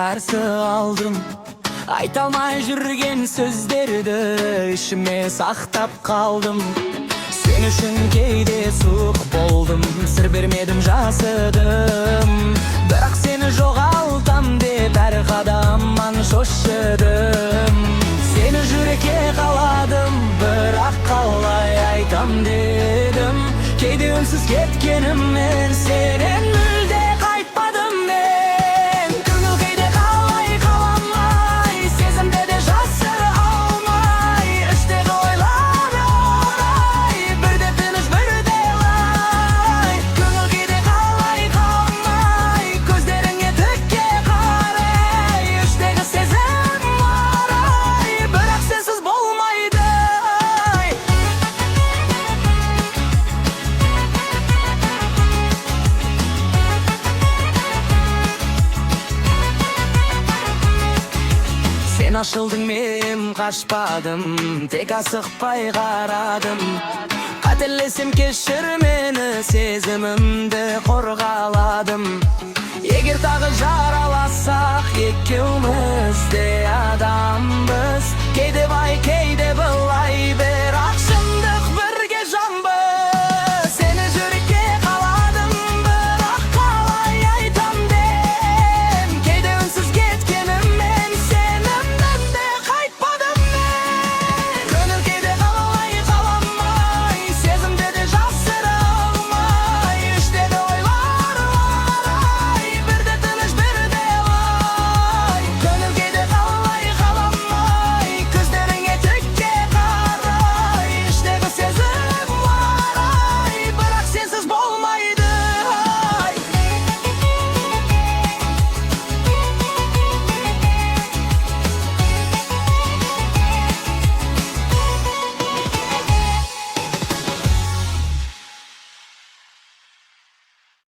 қарсы алдым. Айта алмай жүрген сөздерді ішіме сақтап қалдым. Сен үшін кейде суық болдым, сыр бермедім, жасыдым. Бірақ сені жоғалтам деп әр қадаман шошыдым. Сені жүрекке қаладым, бірақ қалай айтам дедім. Кейде үнсіз кеткеніммен сенен мүлде қайтпадым мен. Көңіл кейде қалай қаламай, сезімді де жасыра алмай, іштегі ойлар орай, бірде тыныш бірде лай. Көңіл кейде қалай қаламай, көздеріңе тікке қарай, іштегі сезім орай, бірақ сенсіз болмайды. Сен ашылдың, мен қашпадым, тек асықпай қарадым. Қателесем кешір мені, сезімімді қорғаладым. Егер тағы жараласақ, екеуміз де адамбыз.